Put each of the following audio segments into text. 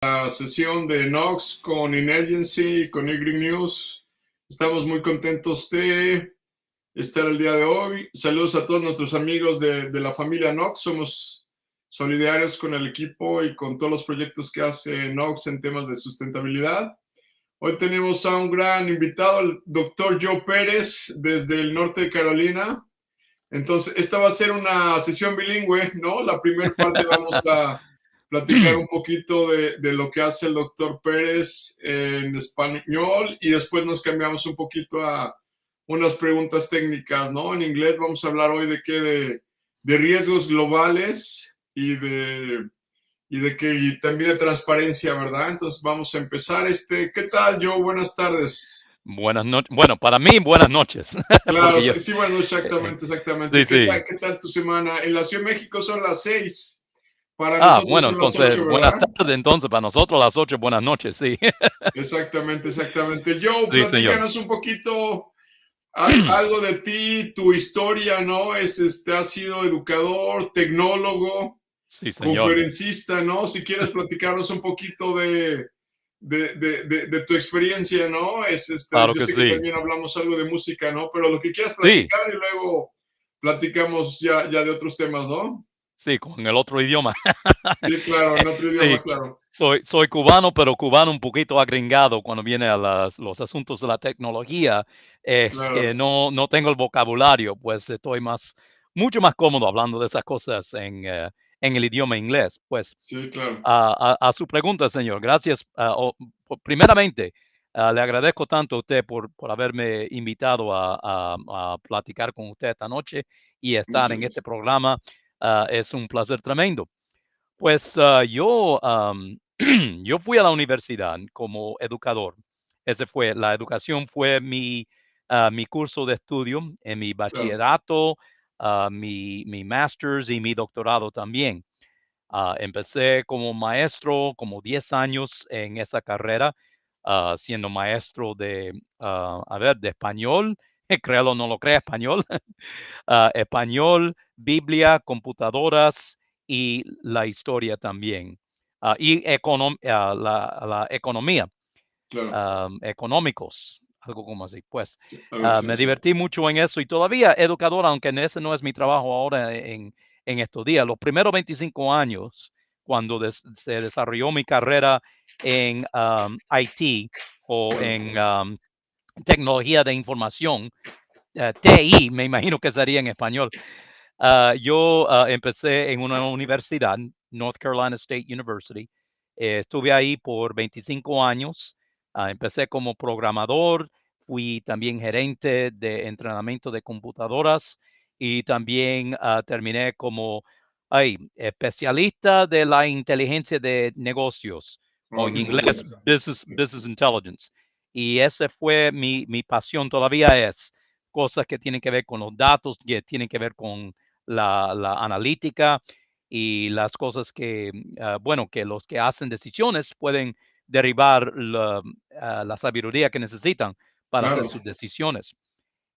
La sesión de Knox con Inergency y con Y News. Estamos muy contentos de estar el día de hoy. Saludos a todos nuestros amigos de la familia Knox. Somos solidarios con el equipo y con todos los proyectos que hace Knox en temas de sustentabilidad. Hoy tenemos a un gran invitado, el doctor Joe Pérez, desde el norte de Carolina. Entonces, esta va a ser una sesión bilingüe, ¿no? La primera parte vamos a platicar un poquito de lo que hace el doctor Pérez en español y después nos cambiamos un poquito a unas preguntas técnicas, ¿no? En inglés vamos a hablar hoy de riesgos globales y también de transparencia, ¿verdad? Entonces vamos a empezar. ¿Qué tal, Joe? Buenas tardes. Buenas noches. Bueno, para mí, buenas noches. Claro, Porque yo, sí, sí, bueno, eh, exactamente. sí, sí. Qué tal tu semana? En la Ciudad de México son las 6, para nosotros Bueno, son las entonces, 8, buenas ¿verdad? tardes. Entonces, para nosotros las 8, buenas noches, sí. Exactamente. Joe, Sí, señor. platícanos un poquito algo de ti, tu historia, ¿no? Has sido educador, tecnólogo, Sí, señor. conferencista, ¿no? Si quieres platicarnos un poquito de tu experiencia, ¿no? Claro Yo que sé que sí. también hablamos algo de música, ¿no? Pero lo que quieras Sí, platicar y luego platicamos ya de otros temas, ¿no? sí, con el otro idioma. Sí, claro, en otro Sí, idioma, claro. soy cubano, pero cubano un poquito agringado cuando viene a los asuntos de la tecnología. Es que Claro, no tengo el vocabulario, pues estoy mucho más cómodo hablando de esas cosas en el idioma inglés. Pues sí, claro. a su pregunta, señor. Gracias. Primeramente, le agradezco tanto a usted por haberme invitado a platicar con usted esta noche y estar Muchas en este gracias. programa. Es un placer tremendo. Pues yo fui a la universidad como educador. La educación fue mi curso de estudio en mi Claro, bachillerato, mi master's y mi doctorado también. Empecé como maestro, como 10 años en esa carrera, siendo maestro de español, créelo o no lo crea, español, español, Biblia, computadoras y la historia también. La economía, claro. económicos, algo como así. Pues Sí, algo así, me sí. divertí mucho en eso y todavía educador, aunque ese no es mi trabajo ahora en estos días. Los primeros 25 años, cuando se desarrolló mi carrera en IT o Claro, en tecnología de información, TI, me imagino que sería en español. Yo empecé en una universidad, North Carolina State University. Estuve ahí por 25 años. Empecé como programador, fui también gerente de entrenamiento de computadoras y también terminé como especialista de la inteligencia de negocios, o oh, en qué inglés, interesante. business intelligence. Y ese fue mi pasión, todavía es cosas que tienen que ver con los datos, que tienen que ver con la analítica y las cosas bueno, que los que hacen decisiones pueden derivar la sabiduría que necesitan para hacer Claro, sus decisiones.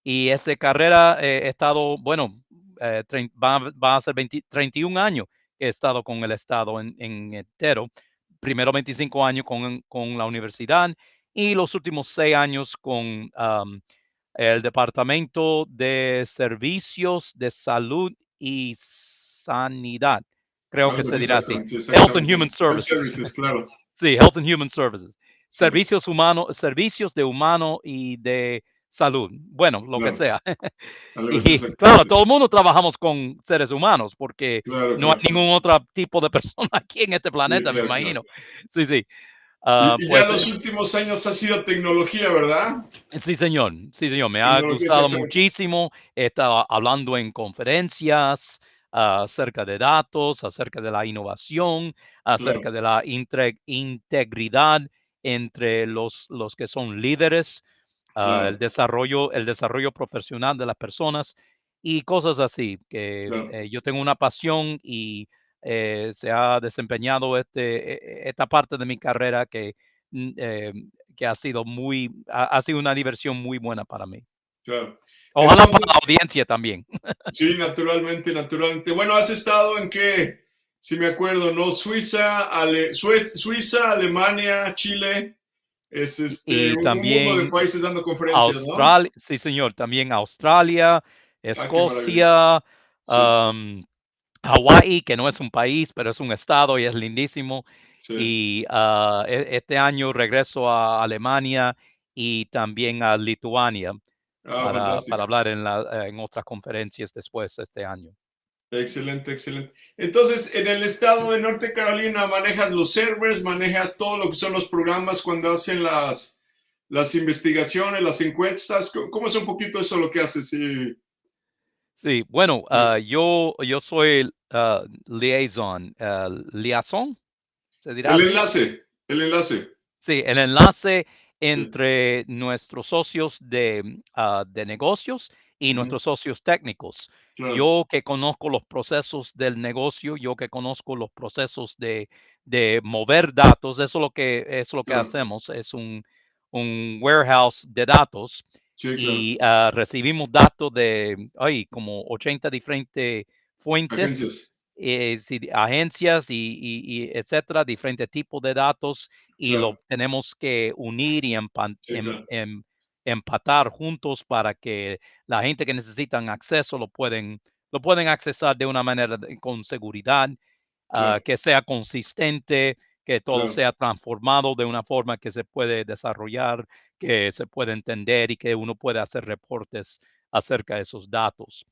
Y esa carrera he estado, bueno, va a ser 31 años que he estado con el Estado en entero. Primero 25 años con la universidad y los últimos 6 años con el Departamento de Servicios de Salud y Sanidad. Creo que algo se así, dirá así. exactamente, sí, Health and exactamente. Human Health Services. Services, claro, Sí, Health and Human Services. sí, Servicios de humano y de salud. Bueno, lo que claro, sea. algo así, Y claro, exactamente. todo el mundo trabajamos con seres humanos porque Claro, no hay claro, ningún otro tipo de persona aquí en este sí, planeta, me claro. imagino. Sí, sí. Y ya Pues los últimos años ha sido tecnología, ¿verdad? sí, señor. Sí, señor. Me ha Tecnología, gustado exactamente. muchísimo. He estado hablando en conferencias acerca de datos, acerca de la innovación, Claro, acerca de la integridad entre los que son líderes, claro, el desarrollo profesional de las personas y cosas así, que claro, yo tengo una pasión y se ha desempeñado esta parte de mi carrera mm, eh, que ha sido una diversión muy buena para mí. claro. Ojalá para Entonces, la audiencia también. sí, naturalmente. Bueno, ¿has estado en qué? Sí me acuerdo, ¿no? Suiza, Alemania, Chile. Es Y un mundo de también países dando conferencias, ¿no? Australia, sí señor, también Australia, Ah, qué maravilla. Escocia, Sí, Hawái, que no es un país, pero es un estado y es lindísimo. sí. Y este año regreso a Alemania y también a Lituania Ah, para fantástico. hablar en otras conferencias después este año. Excelente, excelente. Entonces, en el estado de Norte Carolina manejas los servers, manejas todo lo que son los programas cuando hacen las investigaciones, las encuestas. ¿Cómo es un poquito eso lo que haces? Sí, Sí, bueno, sí. yo soy liaison, se dirá El así. enlace, el enlace. Sí, el enlace Sí, entre nuestros socios de negocios y ujú, nuestros socios técnicos. claro, Yo que conozco los procesos del negocio, yo que conozco los procesos de mover datos, eso es lo que claro. hacemos, es un warehouse de datos Sí, claro. y recibimos datos de como 80 diferentes fuentes, Agencias, sí, agencias y etcétera, diferentes tipos de datos y lo claro. tenemos que unir y Sí, claro. empatar juntos para que la gente que necesitan acceso lo pueden accesar de una manera con seguridad, Claro, que sea consistente, que todo claro, sea transformado de una forma que se puede desarrollar, que se puede entender y que uno puede hacer reportes acerca de esos datos.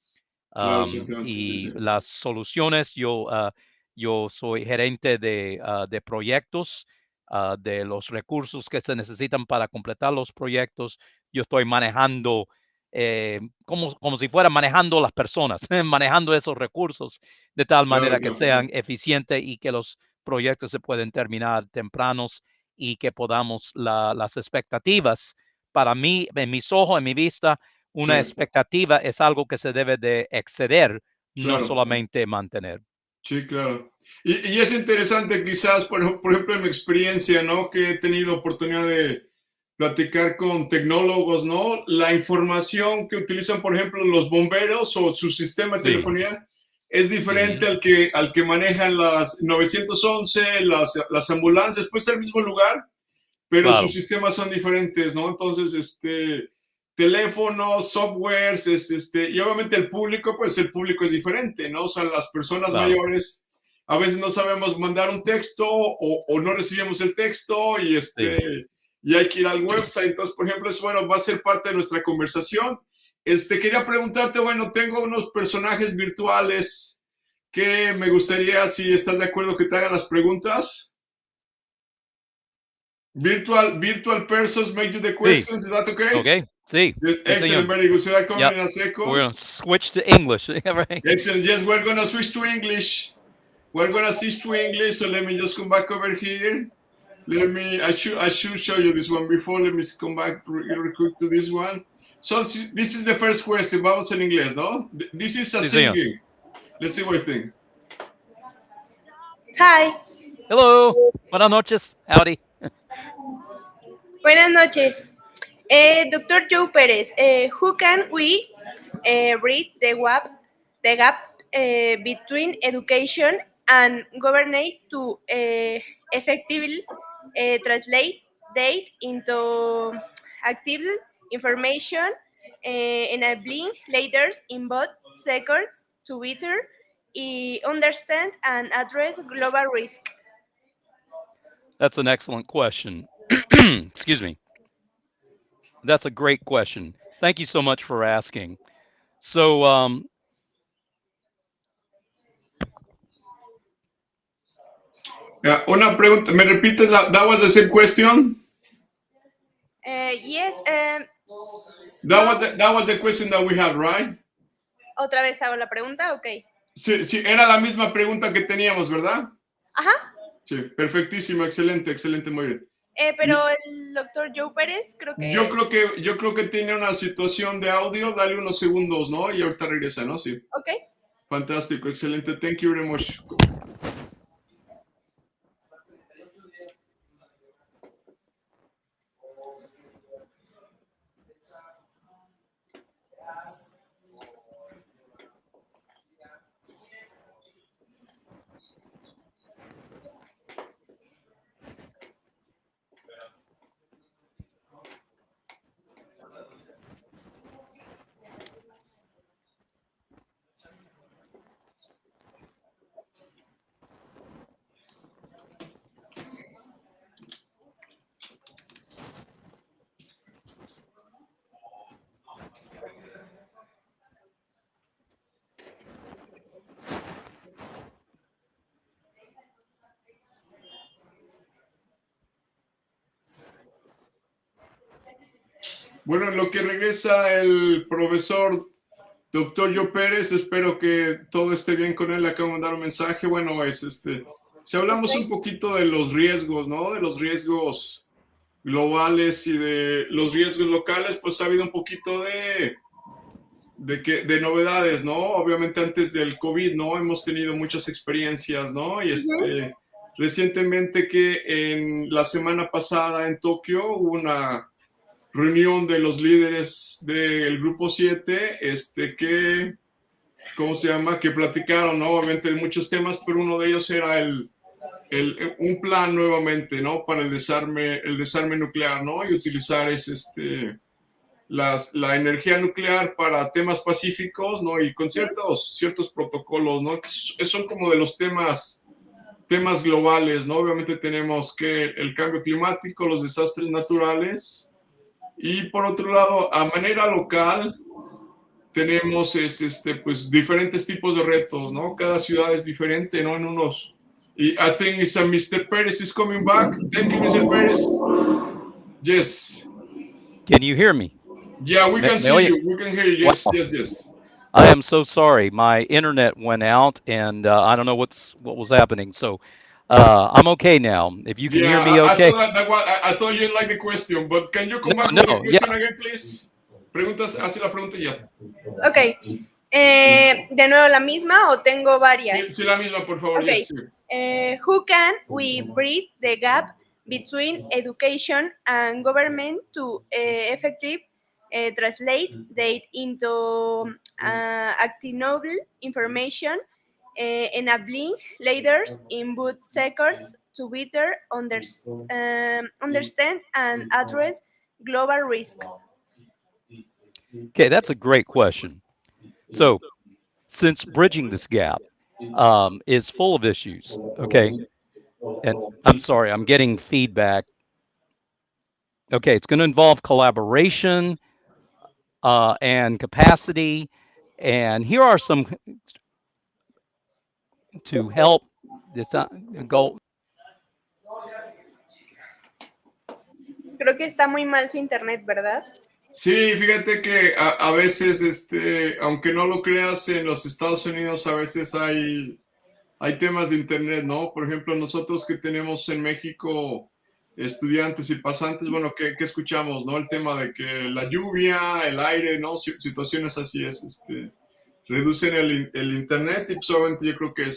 claro, exactamente. Sí, Y sí. las soluciones, yo soy gerente de proyectos, de los recursos que se necesitan para completar los proyectos. Yo estoy manejando, como si fuera manejando las personas, manejando esos recursos de tal Claro, manera que claro, sean eficientes y que los proyectos se pueden terminar tempranos y que podamos las expectativas para mí, en mis ojos, en mi vista, una sí, expectativa es algo que se debe de exceder, no claro. solamente mantener. Sí, claro. Y es interesante quizás, por ejemplo, en mi experiencia, ¿no? Que he tenido oportunidad de platicar con tecnólogos, ¿no? La información que utilizan, por ejemplo, los bomberos o su sistema de Sí. telefonía es diferente Ujú. al que manejan las 911, las ambulancias, pues el mismo lugar, pero sus Claro. sistemas son diferentes, ¿no? Entonces, teléfonos, softwares, y obviamente el público, pues el público es diferente, ¿no? O sea, las personas Claro. mayores a veces no sabemos mandar un texto o no recibimos el texto Sí. y hay que ir al website. Entonces, por ejemplo, eso, bueno, va a ser parte de nuestra conversación. Quería preguntarte, bueno, tengo unos personajes virtuales que me gustaría, si estás de acuerdo, que te hagan las preguntas. Virtual persons make you the Sí. questions. Is that okay? Okay. Sí. Yes, Sí, excellent, señor. very good. So that coming Yep. in a We're second. going to switch to English. Right. Excellent. Yes, we're gonna switch to English. We're gonna switch to English. So let me just come back over here. I should show you this one before. Let me come back real quick to this one. So this is the first question. Vamos en inglés, ¿no? This is a Sí, señor. singing. Let's see what you think. Hi, Hello. Buenas noches. Howdy. buenas noches. Doctor Joe Pérez, who can we read the gap between education and governance to effectively translate data into active information, enabling leaders in both sectors to better understand and address global risk? That's an excellent question. Excuse me. That's a great question. Thank you so much for asking. So, Una pregunta. ¿Me repites that was the same question? Yes, no, That was the question that we had, right? otra vez hago la pregunta, ok. Sí, sí, era la misma pregunta que teníamos, ¿verdad? Ajá, Sí, perfectísimo, excelente, excelente, muy bien. pero el doctor Joe Pérez creo que, Yo creo que tiene una situación de audio, dale unos segundos, ¿no? Y ahorita regresa, ¿no? Sí. ok. Fantástico, excelente. Thank you very much. Bueno, en lo que regresa el profesor doctor Joe Pérez, espero que todo esté bien con él. Le acabo de mandar un mensaje. Bueno, si hablamos un poquito de los riesgos, ¿no? De los riesgos globales y de los riesgos locales, pues ha habido un poquito de novedades, ¿no? Obviamente antes del COVID, ¿no? Hemos tenido muchas experiencias, ¿no? Y recientemente que en la semana pasada en Tokio hubo una reunión de los líderes del grupo 7, que, ¿cómo se llama? Que platicaron, ¿no? Obviamente de muchos temas, pero uno de ellos era un plan nuevamente, ¿no? Para el desarme nuclear, ¿no? Y utilizar la energía nuclear para temas pacíficos, ¿no? Y con ciertos protocolos, ¿no? Son como de los temas globales, ¿no? Obviamente tenemos que el cambio climático, los desastres naturales, y por otro lado, a manera local, tenemos pues diferentes tipos de retos, ¿no? Cada ciudad es diferente, ¿no? Y I think Mr. Perez is coming back. Thank you, Mr. Perez. Yes. Can you hear me? Yeah, we can see you. We can hear you. Yes, wow. Yes. I am so sorry. My internet went out, and I don't know what was happening. So I'm okay now. If you can hear me, okay. I thought you didn't like the question, but can you come back with the question again, please? Hace la pregunta ya. Ok. ¿De nuevo la misma o tengo varias? Sí, la misma, por favor. Okay. Yes, who can we bridge the gap between education and government to effectively translate data into actionable information, enabling leaders in both sectors to better understand and address global risk? Okay, that's a great question. So, since bridging this gap is full of issues, okay, and I'm sorry, I'm getting feedback. Okay, it's going to involve collaboration and capacity, and here are some to help this goal. Creo que está muy mal su internet, ¿verdad? Sí, fíjate que a veces, aunque no lo creas, en los Estados Unidos a veces hay temas de internet, ¿no? Por ejemplo, nosotros que tenemos en México estudiantes y pasantes, bueno, ¿qué escuchamos, no? El tema de que la lluvia, el aire, ¿no? Situaciones así reducen el internet, y pues obviamente yo creo que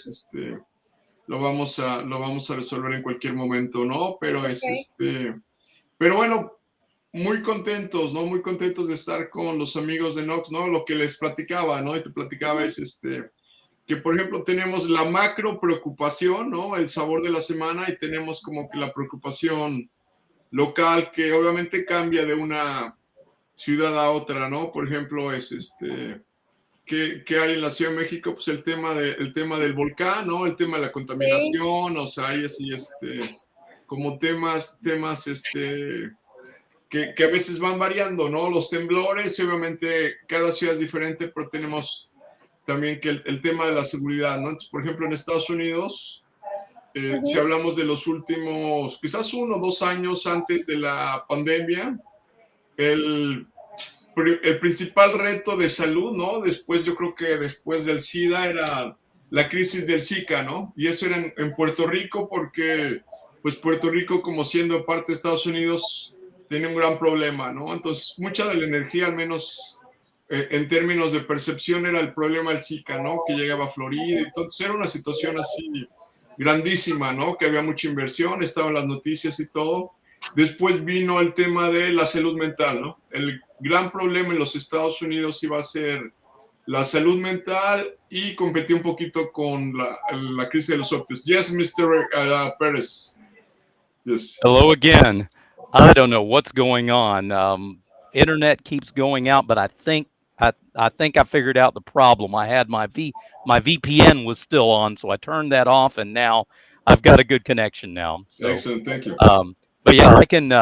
lo vamos a resolver en cualquier momento, ¿no? Pero pero bueno, muy contentos, ¿no? Muy contentos de estar con los amigos de Nox, ¿no? Lo que les platicaba, ¿no? Y te platicaba es que, por ejemplo, tenemos la macro preocupación, ¿no? El sabor de la semana, y tenemos como que la preocupación local, que obviamente cambia de una ciudad a otra, ¿no? Por ejemplo, ¿qué hay en la Ciudad de México? Pues el tema del volcán, ¿no? El tema de la contaminación, o sea, hay así, como temas, que a veces van variando, ¿no? Los temblores, y obviamente cada ciudad es diferente, pero tenemos también que el tema de la seguridad, ¿no? Entonces, por ejemplo, en Estados Unidos, si hablamos de los últimos, quizás 1 o 2 años antes de la pandemia, el principal reto de salud, ¿no? Yo creo que después del SIDA era la crisis del Zika, ¿no? Y eso era en Puerto Rico, porque pues Puerto Rico, como siendo parte de Estados Unidos, tiene un gran problema, ¿no? Entonces, mucha de la energía, al menos en términos de percepción, era el problema del Zika, ¿no? Que llegaba a Florida. Entonces, era una situación así grandísima, ¿no? Que había mucha inversión, estaban las noticias y todo. Después vino el tema de la salud mental, ¿no? El gran problema en los Estados Unidos iba a ser la salud mental, y competí un poquito con la crisis de los opios. Yes, Mr. Perez. Yes. Hello again. I don't know what's going on. Internet keeps going out, but I think I figured out the problem. I had my VPN was still on, so I turned that off, and now I've got a good connection now. So, excellent, thank you. But yeah, I can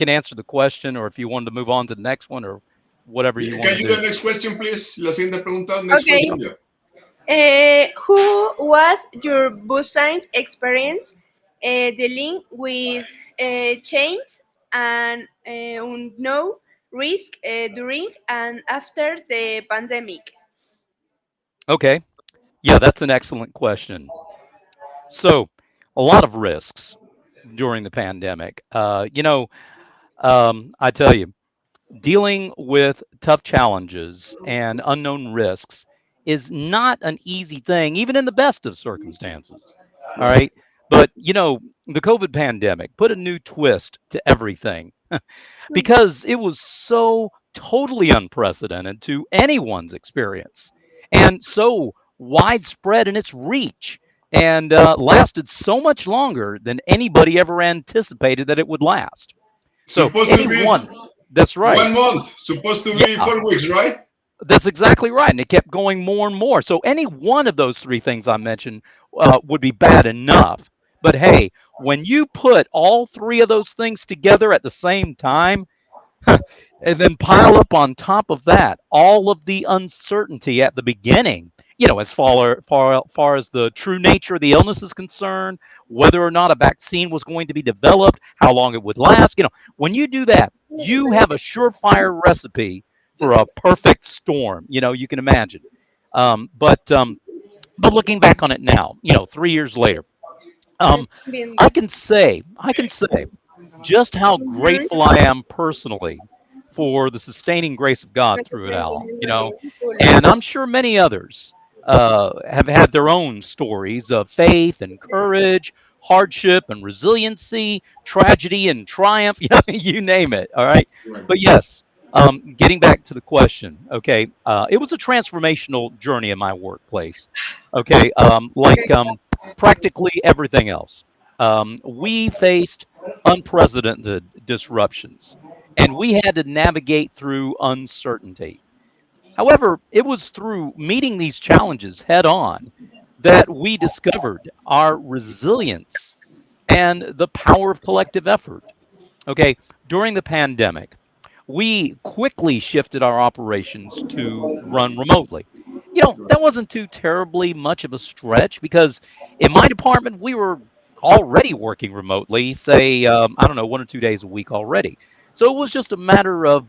answer the question, or if you wanted to move on to the next one, or whatever you want to do. Can you do the next question, please? La siguiente pregunta, next question. Who was your bus science experience dealing with change and unknown risk during and after the pandemic? Okay. Yeah, that's an excellent question. So, a lot of risks during the pandemic. I tell you, dealing with tough challenges and unknown risks is not an easy thing, even in the best of circumstances. All right. But, the COVID pandemic put a new twist to everything because it was so totally unprecedented to anyone's experience and so widespread in its reach and lasted so much longer than anybody ever anticipated that it would last. So, Supposed to be anyone, that's right. 1 month, supposed to be Yeah, 4 weeks, right? that's exactly right. And it kept going more and more. So, any one of those three things I mentioned would be bad enough. But hey, when you put all three of those things together at the same time, and then pile up on top of that all of the uncertainty at the beginning, as far as the true nature of the illness is concerned, whether or not a vaccine was going to be developed, how long it would last. When you do that, you have a surefire recipe for a perfect storm. You can imagine. But looking back on it now, 3 years later, um, Bien. I can say just how Ujú. grateful I am personally for the sustaining grace of God through it all. And I'm sure many others have had their own stories of faith and courage, hardship and resiliency, tragedy and triumph, you name it. All right. But yes, getting back to the question, okay, it was a transformational journey in my workplace. Okay. Practically everything else. We faced unprecedented disruptions, and we had to navigate through uncertainty. However, it was through meeting these challenges head on that we discovered our resilience and the power of collective effort. Okay, during the pandemic, we quickly shifted our operations to run remotely. That wasn't too terribly much of a stretch because in my department, we were already working remotely, say, I don't know, 1 or 2 days a week already. So it was just a matter of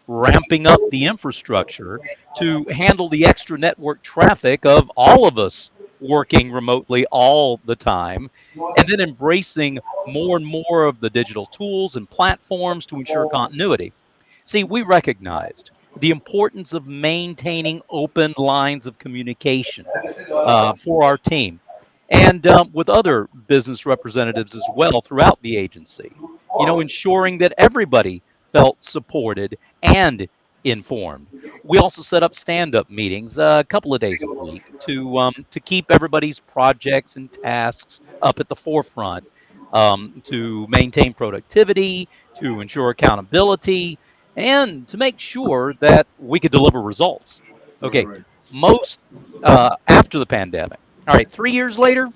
ramping up the infrastructure to handle the extra network traffic of all of us working remotely all the time, and then embracing more and more of the digital tools and platforms to ensure continuity. See, we recognized the importance of maintaining open lines of communication for our team and with other business representatives as well throughout the agency, ensuring that everybody felt supported and informed. We also set up stand-up meetings a couple of days a week to keep everybody's projects and tasks up at the forefront, to maintain productivity, to ensure accountability, and to make sure that we could deliver results. Okay, Correct. most after the pandemic. All right, 3 years later,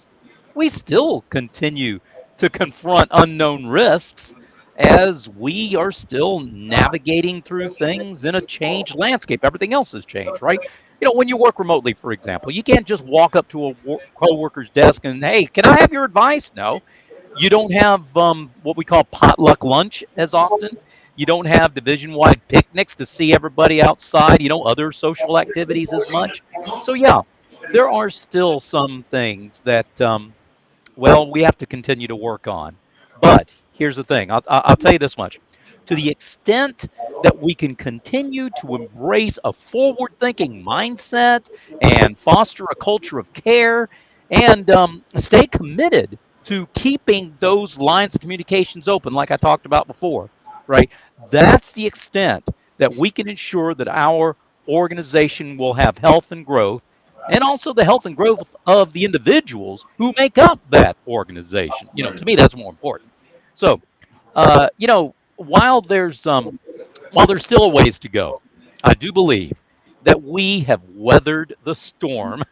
we still continue to confront unknown risks as we are still navigating through things in a changed landscape. Everything else has changed, right? When you work remotely, for example, you can't just walk up to a coworker's desk and, hey, can I have your advice? No, you don't have what we call potluck lunch as often. You don't have division-wide picnics to see everybody outside, other social activities as much. So yeah, there are still some things that well, we have to continue to work on. But here's the thing. I'll tell you this much. To the extent that we can continue to embrace a forward-thinking mindset and foster a culture of care and stay committed to keeping those lines of communications open, like I talked about before, right? That's the extent that we can ensure that our organization will have health and growth, and also the health and growth of the individuals who make up that organization. To me, that's more important. So, while there's still a ways to go, I do believe that we have weathered the storm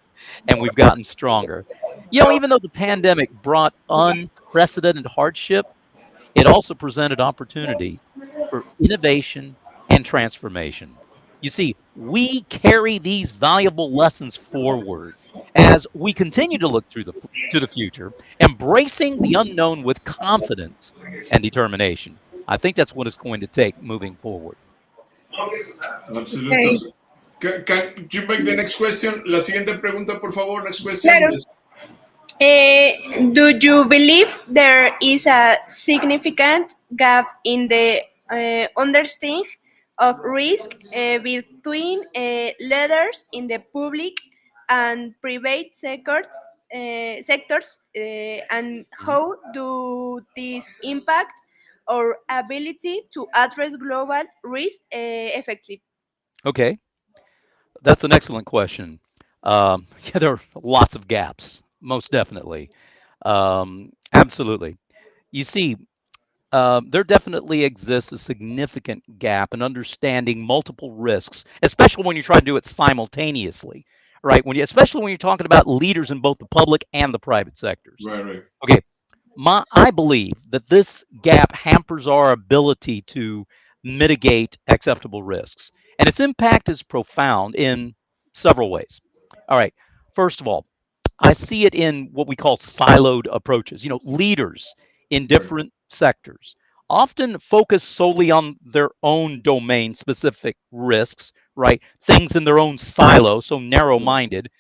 and we've gotten stronger. Even though the pandemic brought unprecedented hardship, it also presented opportunities for innovation and transformation. You see, we carry these valuable lessons forward as we continue to look to the future, embracing the unknown with confidence and determination. I think that's what it's going to take moving forward. Absolutely. Okay. Can you make the next question? La siguiente pregunta, por favor. Next question. Claro. Yes. Do you believe there is a significant gap in the understanding of risk between leaders in the public and private sectors, and how do these impact our ability to address global risk effectively? Okay, that's an excellent question. Yeah, there are lots of gaps, most definitely. Absolutely. You see, there definitely exists a significant gap in understanding multiple risks, especially when you try to do it simultaneously, right? Especially when you're talking about leaders in both the public and the private sectors. Right. Okay, I believe that this gap hampers our ability to mitigate acceptable risks, and its impact is profound in several ways. All right, first of all, I see it in what we call siloed approaches. Leaders in Right. different sectors often focus solely on their own domain specific risks, right? Things in their own silo, so narrow minded,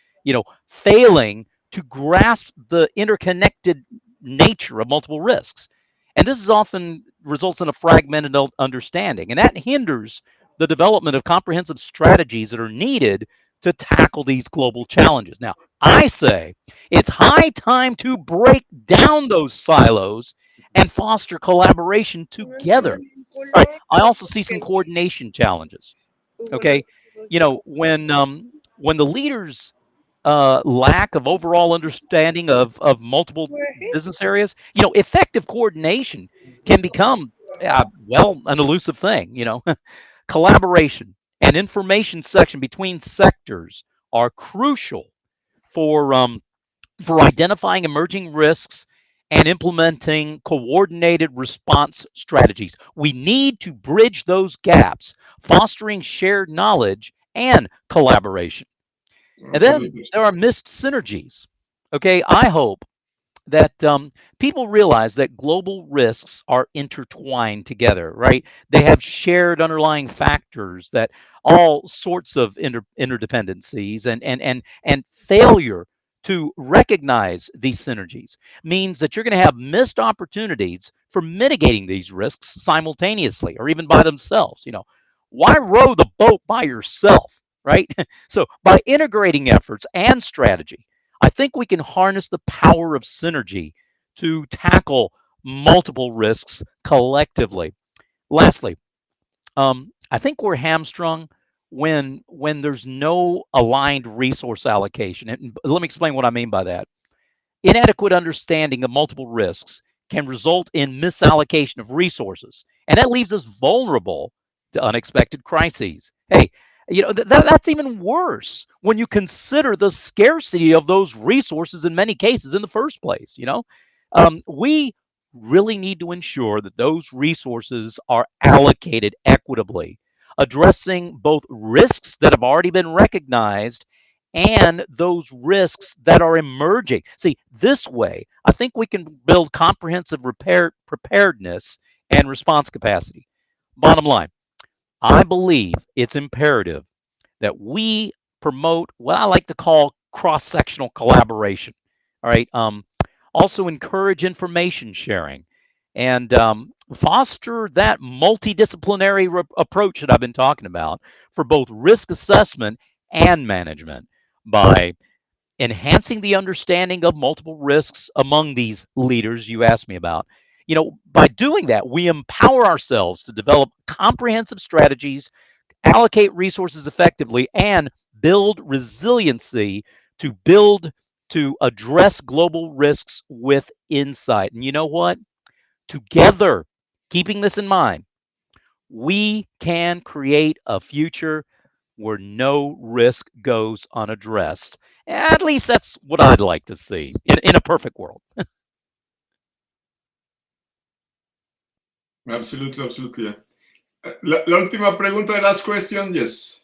failing to grasp the interconnected nature of multiple risks. And this is often results in a fragmented understanding, and that hinders the development of comprehensive strategies that are needed to tackle these global challenges. Now, I say it's high time to break down those silos and foster collaboration together. All right. I also see some coordination challenges. Okay. When the leaders lack of overall understanding of multiple business areas, effective coordination can become, an elusive thing. Collaboration and information section between sectors are crucial for identifying emerging risks and implementing coordinated response strategies. We need to bridge those gaps, fostering shared knowledge and collaboration. And then Absolutely. there are missed synergies. Okay, I hope that people realize that global risks are intertwined together, right? They have shared underlying factors, that all sorts of interdependencies, and failure to recognize these synergies means that you're going to have missed opportunities for mitigating these risks simultaneously or even by themselves. Why row the boat by yourself, right? So by integrating efforts and strategy, I think we can harness the power of synergy to tackle multiple risks collectively. Lastly, I think we're hamstrung when there's no aligned resource allocation. And let me explain what I mean by that. Inadequate understanding of multiple risks can result in misallocation of resources, and that leaves us vulnerable to unexpected crises. Hey, that's even worse when you consider the scarcity of those resources in many cases in the first place. We really need to ensure that those resources are allocated equitably, addressing both risks that have already been recognized and those risks that are emerging. See, this way, I think we can build comprehensive preparedness and response capacity. Bottom line, I believe it's imperative that we promote what I like to call cross-sectional collaboration. All right. Also encourage information sharing and foster that multidisciplinary approach that I've been talking about for both risk assessment and management by enhancing the understanding of multiple risks among these leaders you asked me about. By doing that, we empower ourselves to develop comprehensive strategies, allocate resources effectively, and build resiliency to address global risks with insight. And you know what? Together, keeping this in mind, we can create a future where no risk goes unaddressed. At least that's what I'd like to see in a perfect world. Absolutely. La última pregunta, the last question, yes.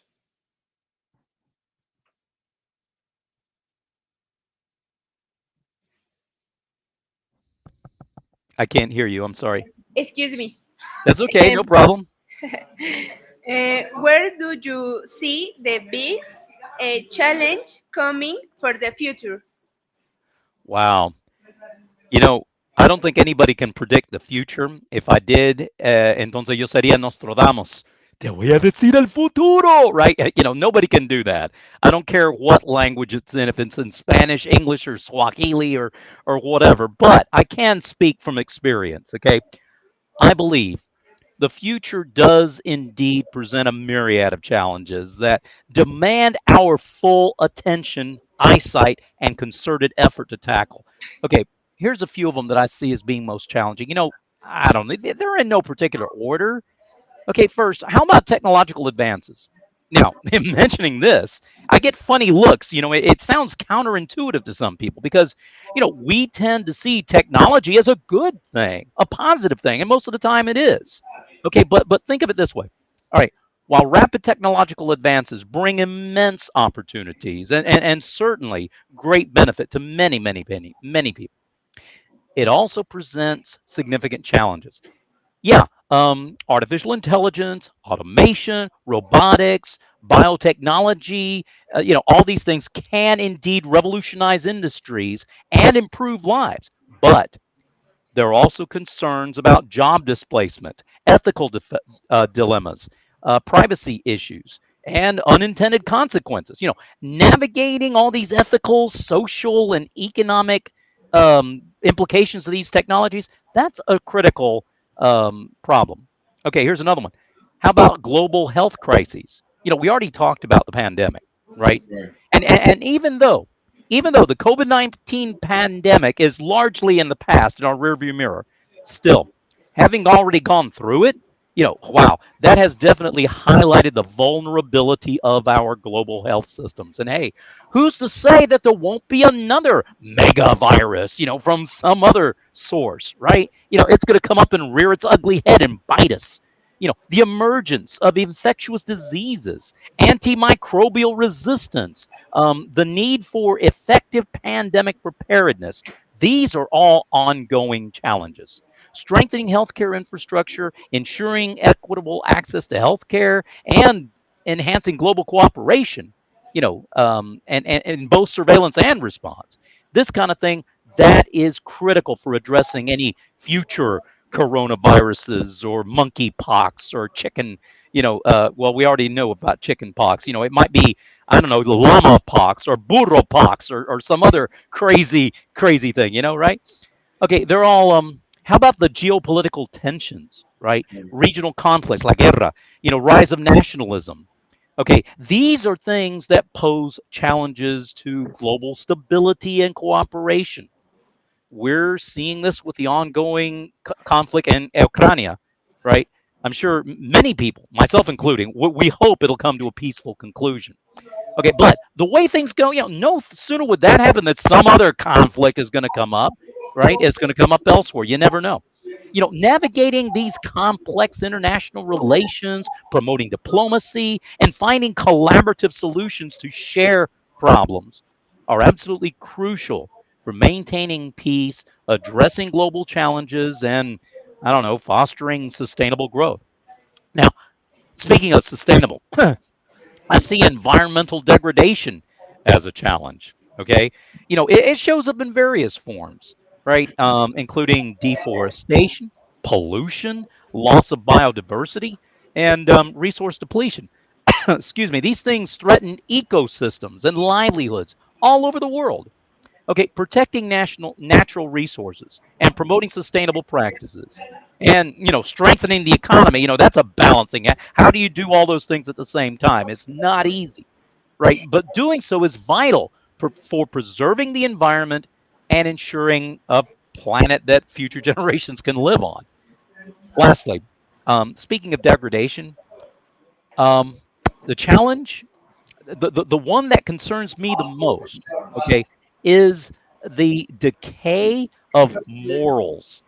I can't hear you. I'm sorry. Excuse me. That's okay, no Um, problem. where do you see the biggest challenge coming for the future? Wow. You know, I don't think anybody can predict the future. If I did, entonces yo sería Nostradamus. Te voy a decir el futuro, right? Nobody can do that. I don't care what language it's in, if it's in Spanish, English, or Swahili, or whatever. But I can speak from experience. Okay, I believe the future does indeed present a myriad of challenges that demand our full attention, eyesight, and concerted effort to tackle. Okay, here's a few of them that I see as being most challenging. I don't know, they're in no particular order. Okay, first, how about technological advances? Now, in mentioning this, I get funny looks. It sounds counterintuitive to some people because, we tend to see technology as a good thing, a positive thing, and most of the time it is. Okay, but think of it this way. All right, while rapid technological advances bring immense opportunities and certainly great benefit to many, many, many, many people, it also presents significant challenges. Yeah, artificial intelligence, automation, robotics, biotechnology, all these things can indeed revolutionize industries and improve lives. But there are also concerns about job displacement, ethical dilemmas, privacy issues, and unintended consequences. Navigating all these ethical, social, and economic implications of these technologies, that's a critical problem. Okay, here's another one. How about global health crises? We already talked about the pandemic, right? Right. And even though the COVID-19 pandemic is largely in the past in our rearview mirror, still, having already gone through it, wow, that has definitely highlighted the vulnerability of our global health systems. And hey, who's to say that there won't be another mega virus, from some other source, right? It's going to come up and rear its ugly head and bite us. The emergence of infectious diseases, antimicrobial resistance, the need for effective pandemic preparedness. These are all ongoing challenges. Strengthening healthcare infrastructure, ensuring equitable access to healthcare, and enhancing global cooperation, and both surveillance and response. This kind of thing that is critical for addressing any future coronaviruses or monkeypox or chicken. Well, we already know about chicken pox. It might be, I don't know, the llama pox or burro pox or some other crazy, crazy thing, right? Okay, they're all, how about the geopolitical tensions, right? Regional conflicts like guerra, rise of nationalism. Okay, these are things that pose challenges to global stability and cooperation. We're seeing this with the ongoing conflict in Ukraine, right? I'm sure many people, myself including, we hope it'll come to a peaceful conclusion. Okay, but the way things go, no sooner would that happen that some other conflict is going to come up, right? It's going to come up elsewhere. You never know. Navigating these complex international relations, promoting diplomacy, and finding collaborative solutions to share problems are absolutely crucial for maintaining peace, addressing global challenges, and, I don't know, fostering sustainable growth. Now, speaking of sustainable, I see environmental degradation as a challenge. Okay, it shows up in various forms, right? Including deforestation, pollution, loss of biodiversity, and resource depletion. Excuse me. These things threaten ecosystems and livelihoods all over the world. Okay, protecting national natural resources and promoting sustainable practices, and strengthening the economy. That's a balancing act. How do you do all those things at the same time? It's not easy, right? But doing so is vital for preserving the environment and ensuring a planet that future generations can live on. Lastly, speaking of degradation, um, the challenge, the one that concerns me the most, okay, is the decay of morals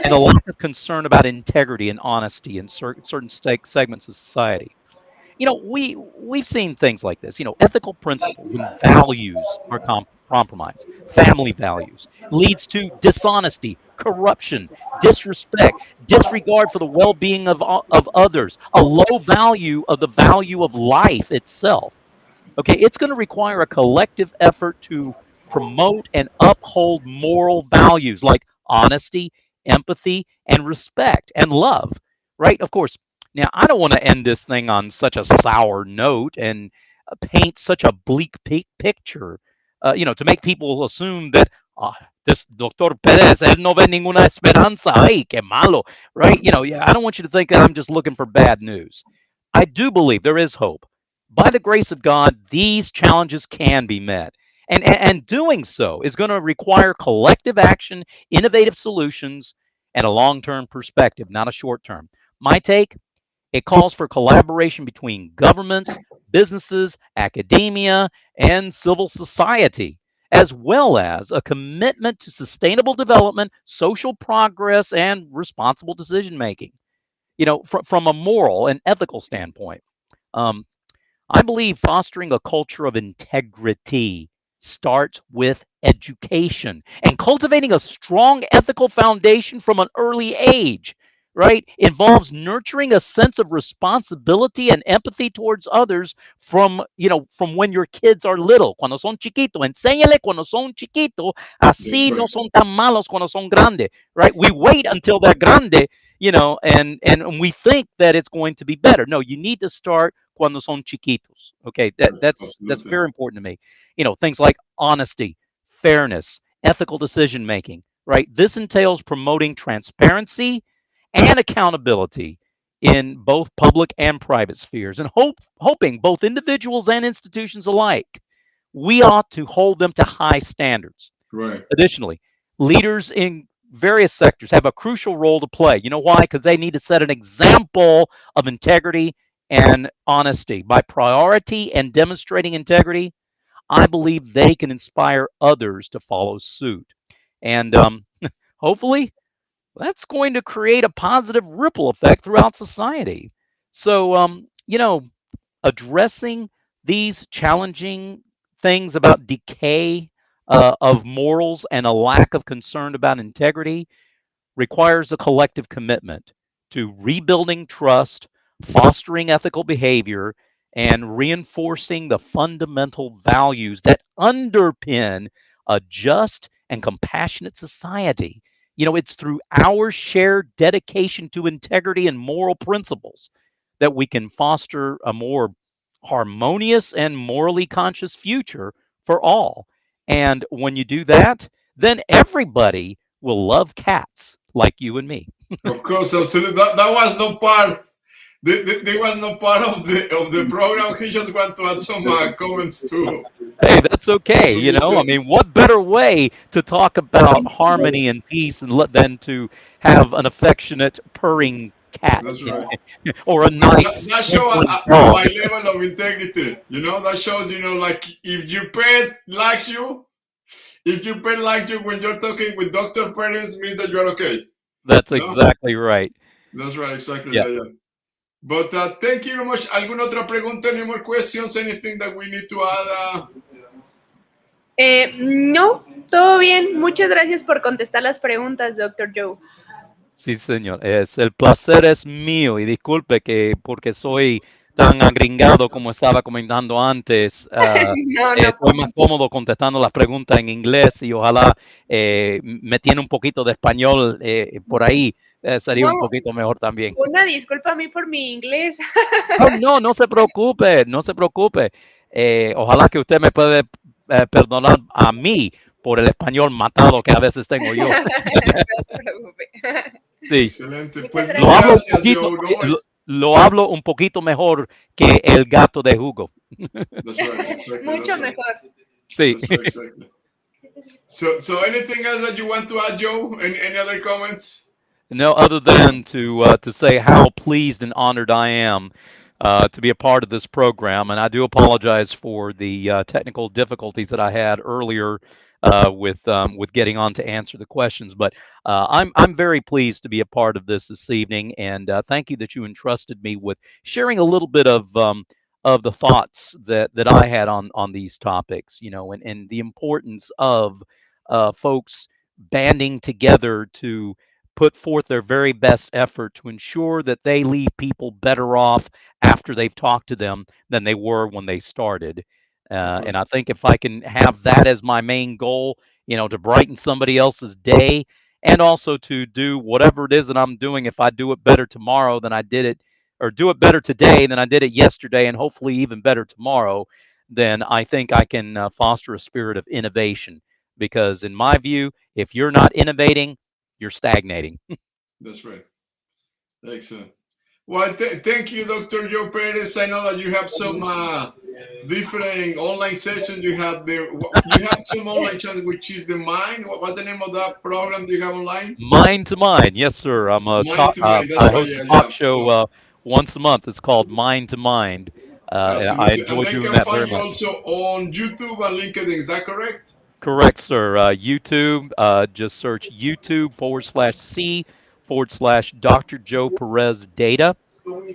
and a lack of concern about integrity and honesty in certain segments of society. we've seen things like this. Ethical principles and values are compromised. Family values leads to dishonesty, corruption, disrespect, disregard for the well-being of others, a low value of the value of life itself. Okay, it's going to require a collective effort to promote and uphold moral values like honesty, empathy, and respect and love, right? Of course, now I don't want to end this thing on such a sour note and paint such a bleak picture, to make people assume that this Doctor Perez, él no ve ninguna esperanza. Ay, qué malo, right? Yeah, I don't want you to think that I'm just looking for bad news. I do believe there is hope. By the grace of God, these challenges can be met. And doing so is going to require collective action, innovative solutions, and a long term perspective, not a short term. My take, it calls for collaboration between governments, businesses, academia, and civil society, as well as a commitment to sustainable development, social progress, and responsible decision making. From a moral and ethical standpoint. Um, I believe fostering a culture of integrity starts with education and cultivating a strong ethical foundation from an early age, right? Involves nurturing a sense of responsibility and empathy towards others from when your kids are little, cuando son chiquitos. Enséñale cuando son chiquitos, That's así no right. son tan malos cuando son grandes, right? We wait until they're grande, and we think that it's going to be better. No, you need to start cuando son chiquitos. Okay, that's Absolutely. very important to me. Things like honesty, fairness, ethical decision making, right? This entails promoting transparency and accountability in both public and private spheres, and hoping both individuals and institutions alike, we ought to hold them to high standards. Right. Additionally, leaders in various sectors have a crucial role to play. You know why? Because they need to set an example of integrity and honesty. By priority and demonstrating integrity, I believe they can inspire others to follow suit. And hopefully, that's going to create a positive ripple effect throughout society. So, addressing these challenging things about decay of morals and a lack of concern about integrity requires a collective commitment to rebuilding trust, fostering ethical behavior, and reinforcing the fundamental values that underpin a just and compassionate society. It's through our shared dedication to integrity and moral principles that we can foster a more harmonious and morally conscious future for all. And when you do that, then everybody will love cats like you and me. Of course, absolutely. That was no part. They was no part of the program. He just want to add some comments too. Hey, that's okay. To I Mr. mean, what better way to talk about harmony and peace than to have an affectionate purring cat, That's right. or a That, nice that show whimpering a dog. high level of integrity. That shows, like if your pet likes you, if your pet likes you when you're talking with Dr. Perez, means that you're okay. That's No? exactly right. That's right, exactly. Yeah. Yeah, yeah. But thank you very much. ¿Alguna otra pregunta? Any more questions? Anything that we need to add? No, todo bien. Muchas gracias por contestar las preguntas, Doctor Joe. Sí, señor. El placer es mío y disculpe que porque soy tan agringado como estaba comentando antes, No, no. estoy más cómodo contestando las preguntas en inglés y ojalá me tiene un poquito de español por ahí, sería un No, poquito mejor también. una disculpa a mí por mi inglés. Oh, no, no se preocupe, no se preocupe. Ojalá que usted me puede perdonar a mí por el español matado que a veces tengo yo. No se preocupe. Sí. Excelente. Muchas Pues gracias. Lo hablo un gracias, poquito, Joe. No, lo hablo un poquito mejor que el gato de Hugo. that's right. Exactly. Mucho That's right. mejor. Sí. That's right. Exactly. So anything else that you want to add, Joe? Any other comments? No, other than to say how pleased and honored I am to be a part of this program, and I do apologize for the technical difficulties that I had earlier with getting on to answer the questions. But I'm very pleased to be a part of this evening, and thank you that you entrusted me with sharing a little bit of the thoughts that I had on these topics. And the importance of folks banding together to put forth their very best effort to ensure that they leave people better off after they've talked to them than they were when they started. Of And course. I think if I can have that as my main goal, to brighten somebody else's day and also to do whatever it is that I'm doing, if I do it better tomorrow than I did it, or do it better today than I did it yesterday, and hopefully even better tomorrow, then I think I can foster a spirit of innovation. Because in my view, if you're not innovating, you're stagnating. That's right. Excellent. Well, thank you, Dr. Joe Perez. I know that you have some different online sessions. You have some online channel, which is the Mind. What's the name of that program do you have online? Mind to Mind, yes, sir. I'm a Mind to Mind. That's I right. host Yeah, a yeah. talk show So, once a month. It's called Mind to Mind, and I absolutely. And enjoy they doing can that very find you much. also on YouTube and LinkedIn. Is that correct? Correct, sir. YouTube, just search YouTube /C/Dr. Joe Perez Data.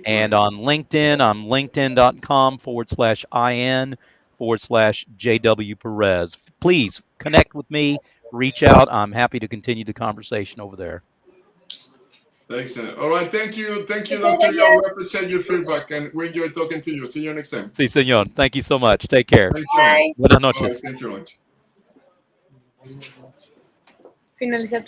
And on LinkedIn, I'm linkedin.com/IN/JW Perez. Please connect with me, reach out. I'm happy to continue the conversation over there. Excellent. All right. Thank you. Thank you, Dr. Joe. We appreciate your feedback and we enjoy talking to you. See you next time. Sí, señor. Thank you so much. Take care. Thank you. Bye. Buenas All right. noches. Thank you very much. Finalizar